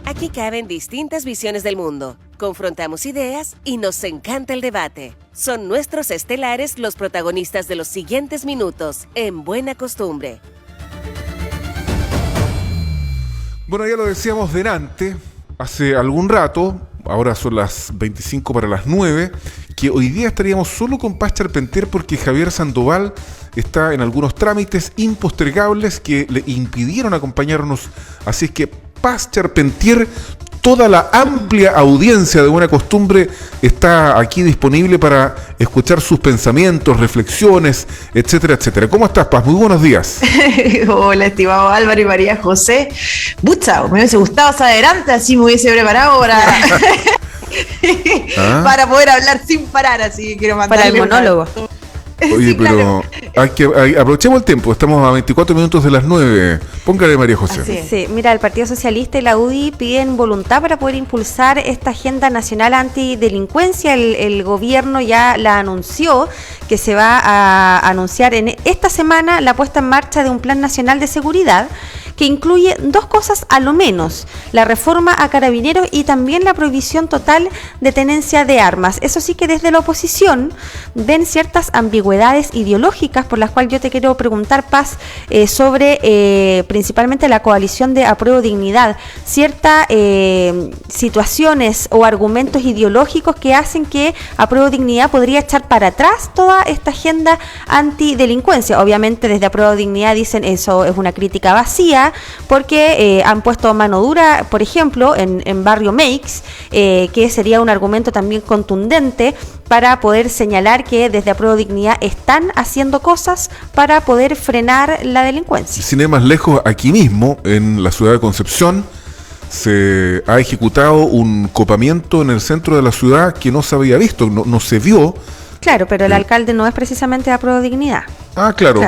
Aquí caben distintas visiones del mundo, confrontamos ideas y nos encanta el debate. Son nuestros estelares los protagonistas de los siguientes minutos, en Buena Costumbre. Bueno, ya lo decíamos delante, hace algún rato, ahora son las 25 para las 9, que hoy día estaríamos solo con Paz Charpentier porque Javier Sandoval está en algunos trámites impostergables que le impidieron acompañarnos. Así es que Paz Charpentier, toda la amplia audiencia de Buena Costumbre está aquí disponible para escuchar sus pensamientos, reflexiones, etcétera, etcétera. ¿Cómo estás, Paz? Muy buenos días. Hola, estimado Álvaro y María José. Bucha, me hubiese gustado más adelante, así me hubiese preparado para poder hablar sin parar, así que quiero mandar para el monólogo. Oye, sí, pero claro. Aprovechemos el tiempo, estamos a 24 minutos de las 9. Póngale, María José. Sí, mira, el Partido Socialista y la UDI piden voluntad para poder impulsar esta agenda nacional antidelincuencia. El gobierno ya la anunció, que se va a anunciar en esta semana la puesta en marcha de un plan nacional de seguridad que incluye dos cosas a lo menos: la reforma a carabineros y también la prohibición total de tenencia de armas. Eso sí, que desde la oposición ven ciertas ambigüedades ideológicas, por las cuales yo te quiero preguntar, Paz, sobre principalmente la coalición de Apruebo Dignidad, ciertas situaciones o argumentos ideológicos que hacen que Apruebo Dignidad podría echar para atrás toda esta agenda antidelincuencia. Obviamente desde Apruebo Dignidad dicen eso es una crítica vacía, porque han puesto mano dura, por ejemplo, en Barrio Meix, que sería un argumento también contundente para poder señalar que desde Apruebo Dignidad están haciendo cosas para poder frenar la delincuencia. Sin ir más lejos, aquí mismo, en la ciudad de Concepción, se ha ejecutado un copamiento en el centro de la ciudad que no se había visto, no se vio. Claro, pero el alcalde no es precisamente de Apruebo Dignidad. Ah, claro.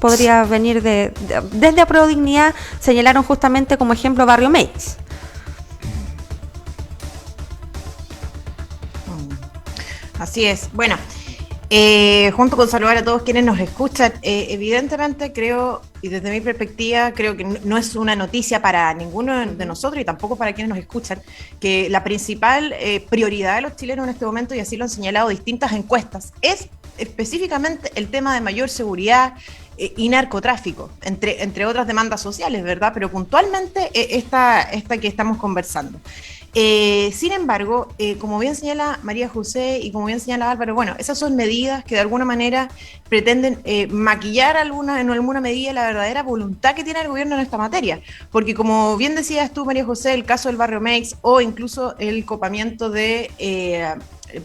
Podría venir desde Apruebo Dignidad. Señalaron justamente como ejemplo Barrio Meix. Así es. Bueno, junto con saludar a todos quienes nos escuchan, evidentemente creo, y desde mi perspectiva, creo que no es una noticia para ninguno de nosotros y tampoco para quienes nos escuchan, que la principal prioridad de los chilenos en este momento, y así lo han señalado distintas encuestas, es específicamente el tema de mayor seguridad y narcotráfico, entre otras demandas sociales, ¿verdad? Pero puntualmente esta que estamos conversando. Sin embargo, como bien señala María José y como bien señala Álvaro, bueno, esas son medidas que de alguna manera pretenden maquillar en alguna medida la verdadera voluntad que tiene el gobierno en esta materia, porque como bien decías tú, María José, el caso del Barrio Meix o incluso el copamiento de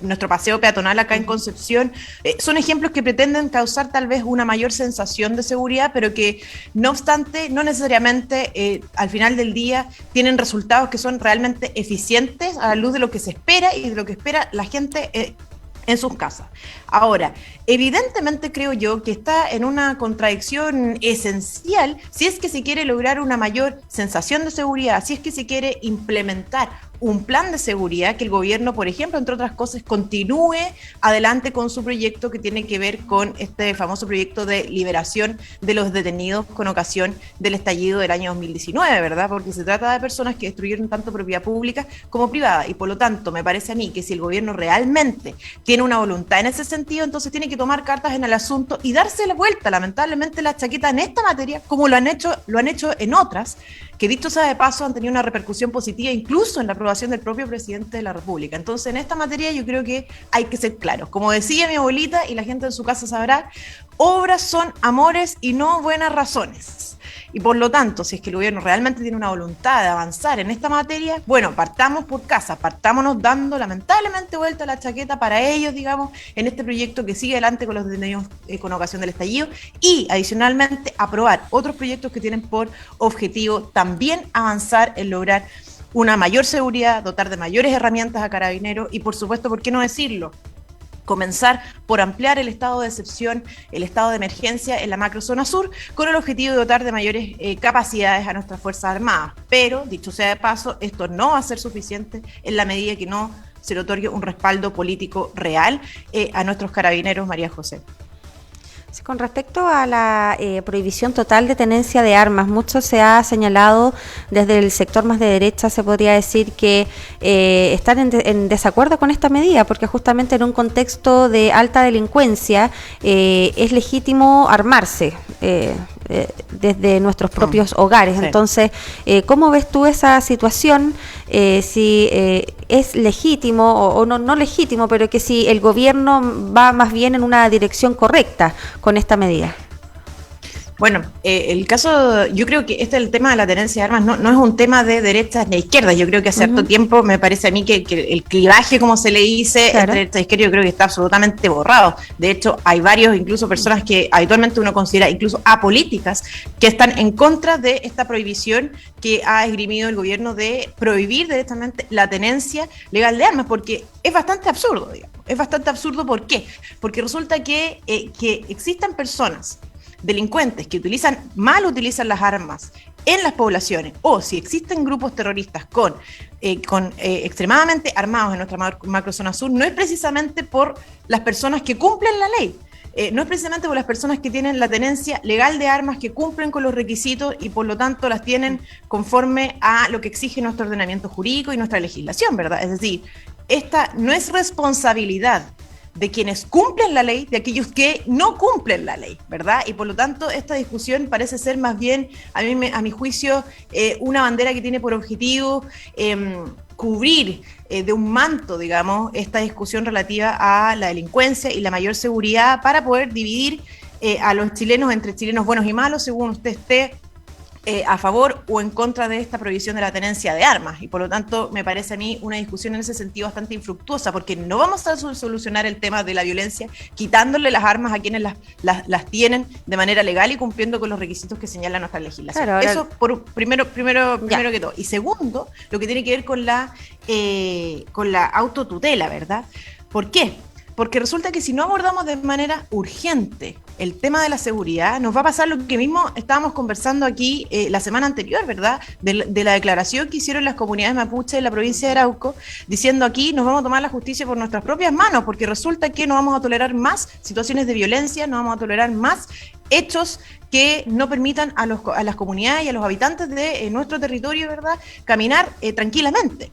nuestro paseo peatonal acá en Concepción, son ejemplos que pretenden causar tal vez una mayor sensación de seguridad, pero que no obstante, no necesariamente al final del día tienen resultados que son realmente eficientes a la luz de lo que se espera y de lo que espera la gente en sus casas. Ahora, evidentemente creo yo que está en una contradicción esencial si es que se quiere lograr una mayor sensación de seguridad, si es que se quiere implementar un plan de seguridad, que el gobierno, por ejemplo, entre otras cosas, continúe adelante con su proyecto que tiene que ver con este famoso proyecto de liberación de los detenidos con ocasión del estallido del año 2019, ¿verdad? Porque se trata de personas que destruyeron tanto propiedad pública como privada, y por lo tanto me parece a mí que si el gobierno realmente tiene una voluntad en ese sentido, entonces tiene que tomar cartas en el asunto y darse la vuelta, lamentablemente, la chaqueta en esta materia, como lo han hecho en otras, que dicho sea de paso han tenido una repercusión positiva incluso en la aprobación del propio presidente de la República. Entonces, en esta materia yo creo que hay que ser claros. Como decía mi abuelita, y la gente en su casa sabrá, obras son amores y no buenas razones. Y por lo tanto, si es que el gobierno realmente tiene una voluntad de avanzar en esta materia, bueno, partamos por casa, partámonos dando lamentablemente vuelta a la chaqueta para ellos, digamos, en este proyecto que sigue adelante con los detenidos con ocasión del estallido, y adicionalmente aprobar otros proyectos que tienen por objetivo también avanzar en lograr una mayor seguridad, dotar de mayores herramientas a Carabineros y, por supuesto, ¿por qué no decirlo?, comenzar por ampliar el estado de excepción, el estado de emergencia en la macrozona sur, con el objetivo de dotar de mayores capacidades a nuestras Fuerzas Armadas. Pero, dicho sea de paso, esto no va a ser suficiente en la medida que no se le otorgue un respaldo político real a nuestros carabineros, María José. Con respecto a la prohibición total de tenencia de armas, mucho se ha señalado desde el sector más de derecha, se podría decir que están en desacuerdo con esta medida, porque justamente en un contexto de alta delincuencia es legítimo armarse desde nuestros propios hogares. Sí. Entonces, ¿cómo ves tú esa situación? Si es legítimo o no legítimo, pero que si el gobierno va más bien en una dirección correcta con esta medida. Bueno, el caso, yo creo que el tema de la tenencia de armas no es un tema de derechas ni izquierdas. Yo creo que hace harto tiempo me parece a mí que el clivaje, como se le dice, entre derecha e izquierda, yo creo que está absolutamente borrado. De hecho, hay varios, incluso personas que habitualmente uno considera incluso apolíticas, que están en contra de esta prohibición que ha esgrimido el gobierno de prohibir directamente la tenencia legal de armas, porque es bastante absurdo, digamos. Es bastante absurdo, ¿por qué? Porque resulta que existan personas delincuentes que mal utilizan las armas en las poblaciones, o si existen grupos terroristas con extremadamente armados en nuestra macrozona sur, no es precisamente por las personas que cumplen la ley, no es precisamente por las personas que tienen la tenencia legal de armas, que cumplen con los requisitos y por lo tanto las tienen conforme a lo que exige nuestro ordenamiento jurídico y nuestra legislación, ¿verdad? Es decir, esta no es responsabilidad de quienes cumplen la ley, de aquellos que no cumplen la ley, ¿verdad? Y por lo tanto, esta discusión parece ser más bien, a mi juicio, una bandera que tiene por objetivo cubrir de un manto, digamos, esta discusión relativa a la delincuencia y la mayor seguridad para poder dividir a los chilenos entre chilenos buenos y malos, según usted esté a favor o en contra de esta prohibición de la tenencia de armas, y por lo tanto me parece a mí una discusión en ese sentido bastante infructuosa, porque no vamos a solucionar el tema de la violencia quitándole las armas a quienes las tienen de manera legal y cumpliendo con los requisitos que señala nuestra legislación. Claro, eso primero que todo. Y segundo, lo que tiene que ver con la autotutela, ¿verdad? ¿Por qué? Porque resulta que si no abordamos de manera urgente el tema de la seguridad, nos va a pasar lo que mismo estábamos conversando aquí la semana anterior, ¿verdad? De la declaración que hicieron las comunidades mapuche de la provincia de Arauco, diciendo aquí nos vamos a tomar la justicia por nuestras propias manos, porque resulta que no vamos a tolerar más situaciones de violencia, no vamos a tolerar más hechos que no permitan a las comunidades y a los habitantes de nuestro territorio, ¿verdad?, caminar tranquilamente.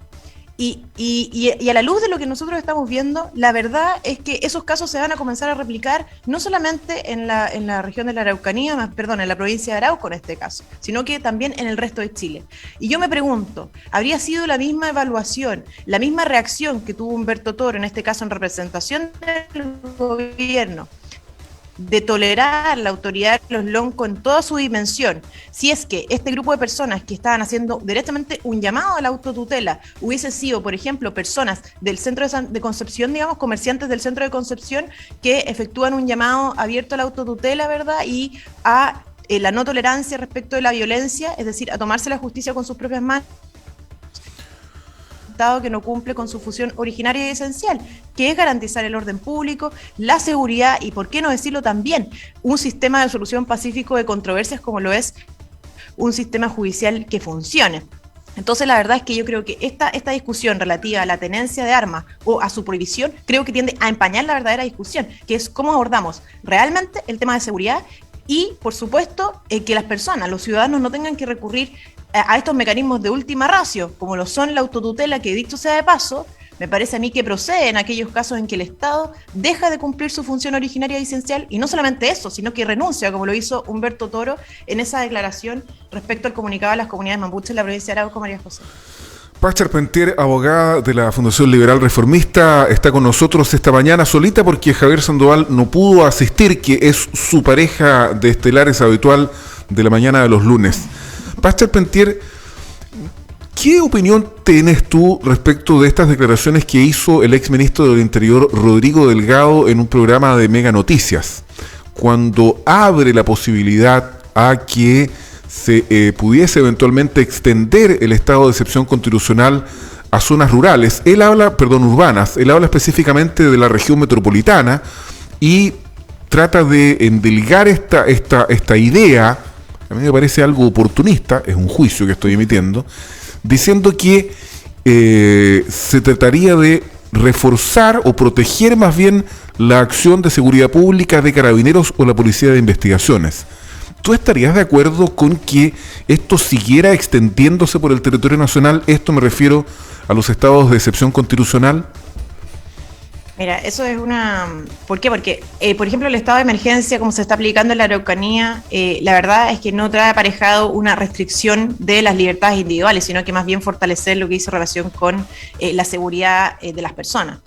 Y a la luz de lo que nosotros estamos viendo, la verdad es que esos casos se van a comenzar a replicar no solamente en la región de la Araucanía, en la provincia de Arauco en este caso, sino que también en el resto de Chile. Y yo me pregunto, ¿habría sido la misma evaluación, la misma reacción que tuvo Humberto Toro, en este caso en representación del gobierno, de tolerar la autoridad de los Lonco en toda su dimensión, si es que este grupo de personas que estaban haciendo directamente un llamado a la autotutela hubiese sido, por ejemplo, personas del centro de Concepción, digamos, comerciantes del centro de Concepción que efectúan un llamado abierto a la autotutela, ¿verdad?, y a la no tolerancia respecto de la violencia, es decir, a tomarse la justicia con sus propias manos, que no cumple con su función originaria y esencial, que es garantizar el orden público, la seguridad y, por qué no decirlo también, un sistema de solución pacífico de controversias como lo es un sistema judicial que funcione. Entonces, la verdad es que yo creo que esta discusión relativa a la tenencia de armas o a su prohibición, creo que tiende a empañar la verdadera discusión, que es cómo abordamos realmente el tema de seguridad y, por supuesto, que las personas, los ciudadanos, no tengan que recurrir a estos mecanismos de última ratio, como lo son la autotutela, que dicho sea de paso, me parece a mí que procede en aquellos casos en que el Estado deja de cumplir su función originaria y esencial, y no solamente eso, sino que renuncia, como lo hizo Humberto Toro en esa declaración respecto al comunicado a las comunidades mapuches en la provincia de Arauco. María José. Paz Charpentier, abogada de la Fundación Liberal Reformista, está con nosotros esta mañana solita porque Javier Sandoval no pudo asistir, que es su pareja de estelares habitual de la mañana de los lunes. Paz Charpentier, ¿qué opinión tienes tú respecto de estas declaraciones que hizo el exministro del Interior, Rodrigo Delgado, en un programa de Mega Noticias, cuando abre la posibilidad a que se pudiese eventualmente extender el estado de excepción constitucional a zonas rurales? Él habla, urbanas, él habla específicamente de la región metropolitana y trata de endilgar esta idea. A mí me parece algo oportunista, es un juicio que estoy emitiendo, diciendo que se trataría de reforzar o proteger más bien la acción de seguridad pública de Carabineros o la Policía de Investigaciones. ¿Tú estarías de acuerdo con que esto siguiera extendiéndose por el territorio nacional? Esto me refiero a los estados de excepción constitucional. Mira, eso es una... ¿Por qué? Porque, por ejemplo, el estado de emergencia, como se está aplicando en la Araucanía, la verdad es que no trae aparejado una restricción de las libertades individuales, sino que más bien fortalecer lo que dice relación con la seguridad de las personas.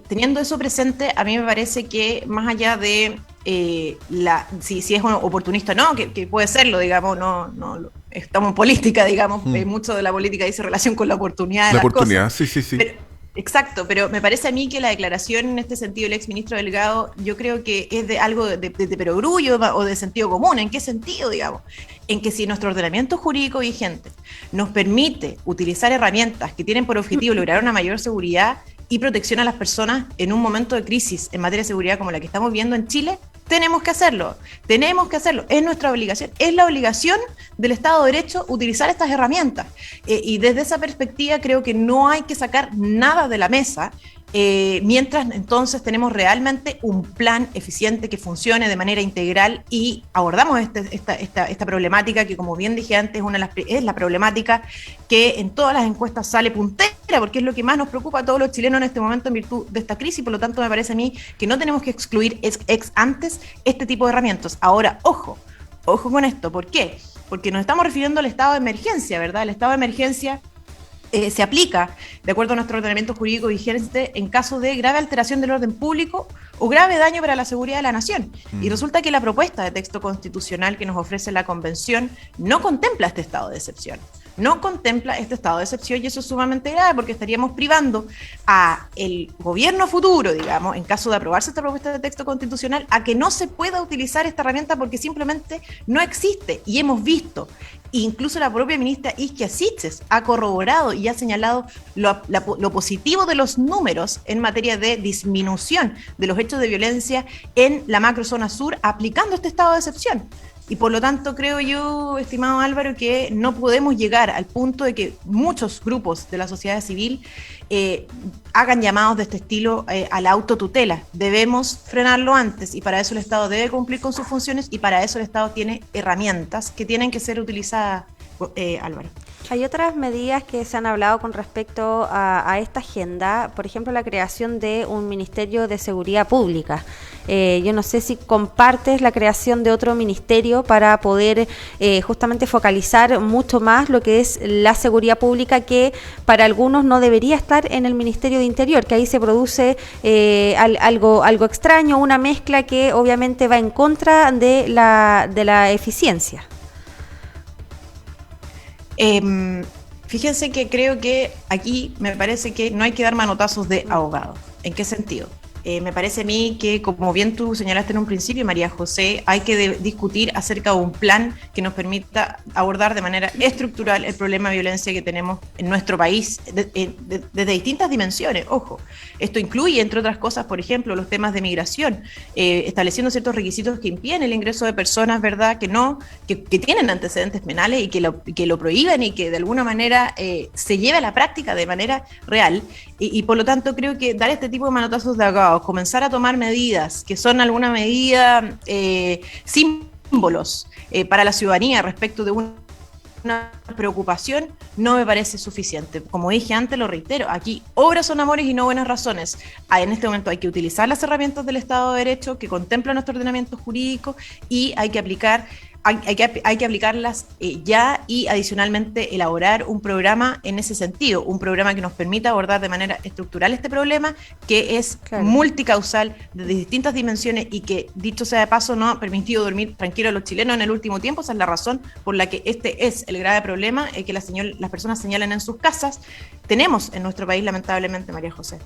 Teniendo eso presente, a mí me parece que más allá de si es oportunista o no, que puede serlo, digamos, no estamos en política, digamos, mucho de la política dice relación con la oportunidad de la las oportunidad, cosas. Sí. Exacto, pero me parece a mí que la declaración en este sentido del exministro Delgado, yo creo que es de algo de perogrullo o de sentido común. ¿En qué sentido, digamos? En que si nuestro ordenamiento jurídico vigente nos permite utilizar herramientas que tienen por objetivo lograr una mayor seguridad y protección a las personas en un momento de crisis en materia de seguridad como la que estamos viendo en Chile, tenemos que hacerlo, es nuestra obligación, es la obligación del Estado de Derecho utilizar estas herramientas. Y desde esa perspectiva creo que no hay que sacar nada de la mesa, mientras entonces tenemos realmente un plan eficiente que funcione de manera integral y abordamos esta problemática que, como bien dije antes, es la problemática que en todas las encuestas sale puntera, porque es lo que más nos preocupa a todos los chilenos en este momento en virtud de esta crisis. Por lo tanto, me parece a mí que no tenemos que excluir ex antes este tipo de herramientas. Ahora, ojo con esto. ¿Por qué? Porque nos estamos refiriendo al estado de emergencia, ¿verdad? El estado de emergencia se aplica, de acuerdo a nuestro ordenamiento jurídico vigente, en caso de grave alteración del orden público o grave daño para la seguridad de la nación. Y resulta que la propuesta de texto constitucional que nos ofrece la Convención no contempla este estado de excepción. Y eso es sumamente grave porque estaríamos privando a el gobierno futuro, digamos, en caso de aprobarse esta propuesta de texto constitucional, a que no se pueda utilizar esta herramienta porque simplemente no existe. Y hemos visto, incluso la propia ministra Isquia Siches ha corroborado y ha señalado lo positivo de los números en materia de disminución de los hechos de violencia en la macrozona sur aplicando este estado de excepción. Y por lo tanto creo yo, estimado Álvaro, que no podemos llegar al punto de que muchos grupos de la sociedad civil hagan llamados de este estilo a la autotutela. Debemos frenarlo antes y para eso el Estado debe cumplir con sus funciones y para eso el Estado tiene herramientas que tienen que ser utilizadas, Álvaro. Hay otras medidas que se han hablado con respecto a esta agenda, por ejemplo, la creación de un Ministerio de Seguridad Pública. Yo no sé si compartes la creación de otro ministerio para poder justamente focalizar mucho más lo que es la seguridad pública, que para algunos no debería estar en el Ministerio de Interior, que ahí se produce algo extraño, una mezcla que obviamente va en contra de la eficiencia. Fíjense que creo que aquí me parece que no hay que dar manotazos de ahogado. ¿En qué sentido? Me parece a mí que, como bien tú señalaste en un principio, María José, hay que discutir acerca de un plan que nos permita abordar de manera estructural el problema de violencia que tenemos en nuestro país desde distintas dimensiones. Ojo, esto incluye, entre otras cosas, por ejemplo, los temas de migración, estableciendo ciertos requisitos que impiden el ingreso de personas, ¿verdad?, que tienen antecedentes penales y que lo prohíben y que de alguna manera se lleve a la práctica de manera real. Y por lo tanto creo que dar este tipo de manotazos de ahogados, comenzar a tomar medidas que son alguna medida símbolos para la ciudadanía respecto de una preocupación, no me parece suficiente. Como dije antes, lo reitero, aquí obras son amores y no buenas razones. En este momento hay que utilizar las herramientas del Estado de Derecho que contempla nuestro ordenamiento jurídico y hay que aplicarlas ya y adicionalmente elaborar un programa en ese sentido, un programa que nos permita abordar de manera estructural este problema que es multicausal de distintas dimensiones y que, dicho sea de paso, no ha permitido dormir tranquilo a los chilenos en el último tiempo. Esa es la razón por la que este es el grave problema que las personas señalan en sus casas. Tenemos en nuestro país, lamentablemente, María José.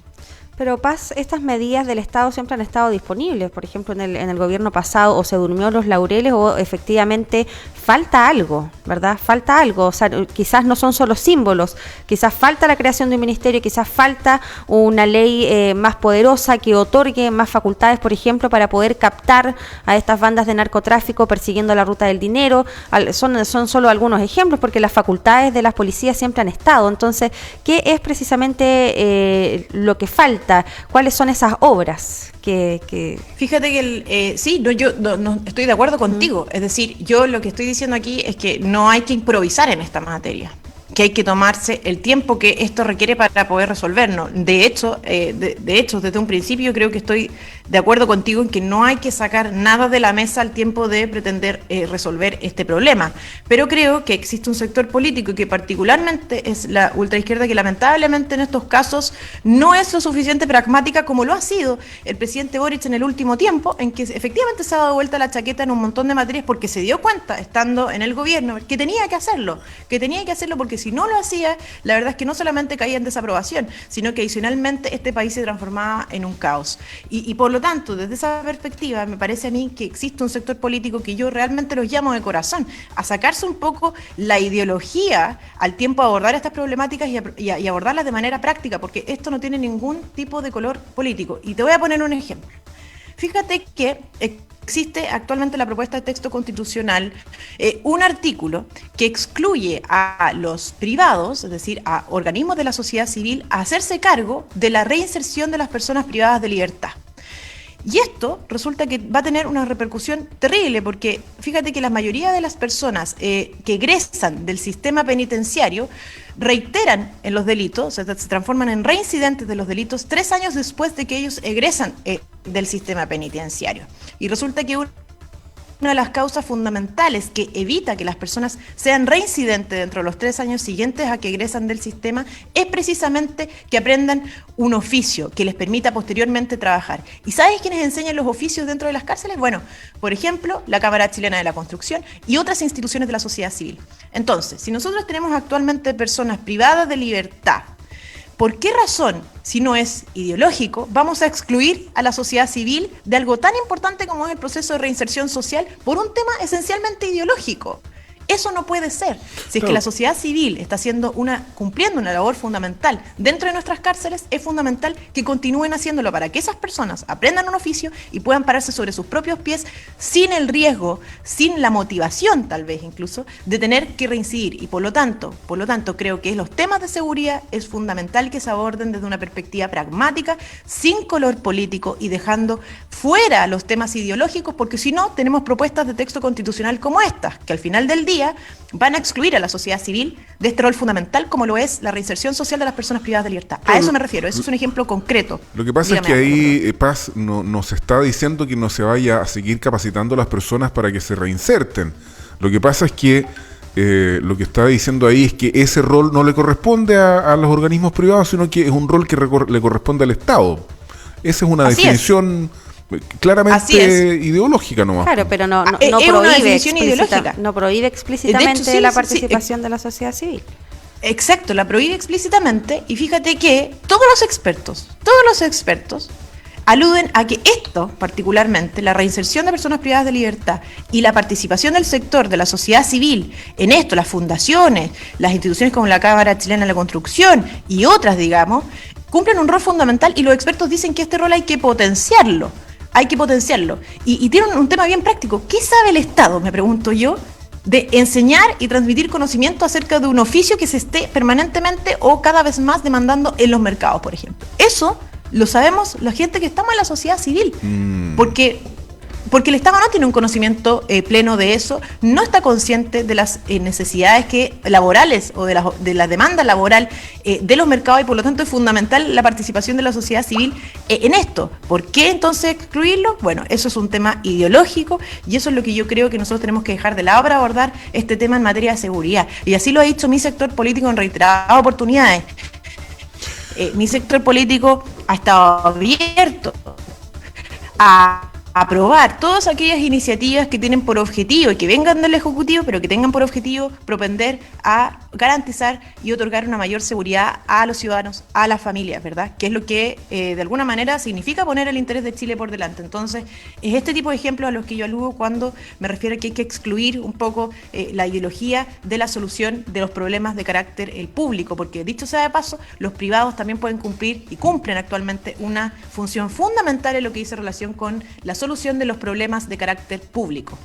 Pero Paz, estas medidas del Estado siempre han estado disponibles. Por ejemplo, en el gobierno pasado o se durmió los laureles o efectivamente falta algo, ¿verdad? Falta algo. O sea, quizás no son solo símbolos, quizás falta la creación de un ministerio, quizás falta una ley más poderosa que otorgue más facultades, por ejemplo, para poder captar a estas bandas de narcotráfico persiguiendo la ruta del dinero. Son solo algunos ejemplos porque las facultades de las policías siempre han estado. Entonces, ¿qué ¿qué es precisamente lo que falta? ¿Cuáles son esas obras que... Fíjate que sí, yo no estoy de acuerdo contigo. Es decir, yo lo que estoy diciendo aquí es que no hay que improvisar en esta materia, que hay que tomarse el tiempo que esto requiere para poder resolverlo. De hecho, desde un principio creo que estoy de acuerdo contigo en que no hay que sacar nada de la mesa al tiempo de pretender resolver este problema. Pero creo que existe un sector político y que particularmente es la ultraizquierda, que lamentablemente en estos casos no es lo suficiente pragmática como lo ha sido el presidente Boric en el último tiempo, en que efectivamente se ha dado vuelta la chaqueta en un montón de materias porque se dio cuenta, estando en el gobierno, que tenía que hacerlo porque si no lo hacía, la verdad es que no solamente caía en desaprobación, sino que adicionalmente este país se transformaba en un caos. Y por lo tanto, desde esa perspectiva, me parece a mí que existe un sector político que yo realmente los llamo de corazón, a sacarse un poco la ideología al tiempo de abordar estas problemáticas y abordarlas de manera práctica, porque esto no tiene ningún tipo de color político. Y te voy a poner un ejemplo. Fíjate que existe actualmente la propuesta de texto constitucional un artículo que excluye a los privados, es decir, a organismos de la sociedad civil, a hacerse cargo de la reinserción de las personas privadas de libertad. Y esto resulta que va a tener una repercusión terrible, porque fíjate que la mayoría de las personas que egresan del sistema penitenciario reiteran en los delitos, se transforman en reincidentes de los delitos 3 años después de que ellos egresan del sistema penitenciario. Y resulta que una de las causas fundamentales que evita que las personas sean reincidentes dentro de los 3 años siguientes a que egresan del sistema es precisamente que aprendan un oficio que les permita posteriormente trabajar. ¿Y sabes quiénes enseñan los oficios dentro de las cárceles? Bueno, por ejemplo, la Cámara Chilena de la Construcción y otras instituciones de la sociedad civil. Entonces, si nosotros tenemos actualmente personas privadas de libertad, ¿por qué razón, si no es ideológico, vamos a excluir a la sociedad civil de algo tan importante como es el proceso de reinserción social por un tema esencialmente ideológico? Eso no puede ser. Si es que la sociedad civil está cumpliendo una labor fundamental dentro de nuestras cárceles, es fundamental que continúen haciéndolo para que esas personas aprendan un oficio y puedan pararse sobre sus propios pies sin el riesgo, sin la motivación tal vez incluso, de tener que reincidir. Y por lo tanto, creo que los temas de seguridad es fundamental que se aborden desde una perspectiva pragmática, sin color político y dejando fuera los temas ideológicos, porque si no, tenemos propuestas de texto constitucional como estas, que al final del día van a excluir a la sociedad civil de este rol fundamental como lo es la reinserción social de las personas privadas de libertad. A eso me refiero, eso es un ejemplo concreto. Lo que pasa es que ahí Paz nos está diciendo que no se vaya a seguir capacitando a las personas para que se reinserten. Lo que pasa es que lo que está diciendo ahí es que ese rol no le corresponde a los organismos privados, sino que es un rol que le corresponde al Estado. Esa es una definición claramente ideológica nomás. Claro, pero no prohíbe explícitamente la participación de la sociedad civil. Exacto, la prohíbe explícitamente, y fíjate que todos los expertos aluden a que esto, particularmente, la reinserción de personas privadas de libertad y la participación del sector de la sociedad civil en esto, las fundaciones, las instituciones como la Cámara Chilena de la Construcción y otras, digamos, cumplen un rol fundamental, y los expertos dicen que este rol hay que potenciarlo. Y tiene un tema bien práctico. ¿Qué sabe el Estado, me pregunto yo, de enseñar y transmitir conocimiento acerca de un oficio que se esté permanentemente o cada vez más demandando en los mercados, por ejemplo? Eso lo sabemos la gente que estamos en la sociedad civil, porque el Estado no tiene un conocimiento pleno de eso, no está consciente de las necesidades laborales o de la demanda laboral de los mercados, y por lo tanto es fundamental la participación de la sociedad civil en esto. ¿Por qué entonces excluirlo? Bueno, eso es un tema ideológico, y eso es lo que yo creo que nosotros tenemos que dejar de lado para abordar este tema en materia de seguridad. Y así lo ha dicho mi sector político en reiteradas oportunidades. Mi sector político ha estado abierto a aprobar todas aquellas iniciativas que tienen por objetivo y que vengan del Ejecutivo, pero que tengan por objetivo propender a garantizar y otorgar una mayor seguridad a los ciudadanos, a las familias, ¿verdad? Que es lo que de alguna manera significa poner el interés de Chile por delante. Entonces, es este tipo de ejemplos a los que yo aludo cuando me refiero a que hay que excluir un poco la ideología de la solución de los problemas de carácter público, porque dicho sea de paso, los privados también pueden cumplir y cumplen actualmente una función fundamental en lo que dice relación con la solución de los problemas de carácter público.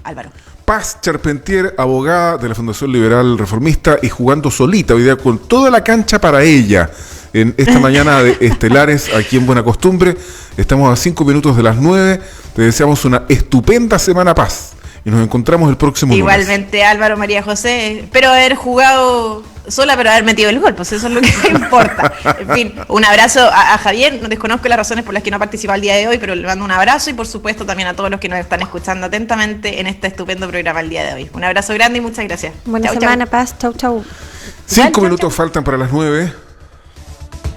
Álvaro. Paz Charpentier, abogada de la Fundación Liberal Reformista y jugando solita hoy día con toda la cancha para ella. En esta mañana de Estelares, aquí en Buena Costumbre, estamos a 5 minutos de las 9. Te deseamos una estupenda semana, Paz. Y nos encontramos el próximo lunes. Igualmente, Álvaro, María José. Espero haber jugado sola, pero haber metido el gol, pues eso es lo que importa. En fin, un abrazo a Javier. No desconozco las razones por las que no participó el día de hoy, pero le mando un abrazo y por supuesto también a todos los que nos están escuchando atentamente en este estupendo programa el día de hoy. Un abrazo grande y muchas gracias. Buena Chau, semana, chau. Paz. Chau, chau. 5 minutos faltan para las 9.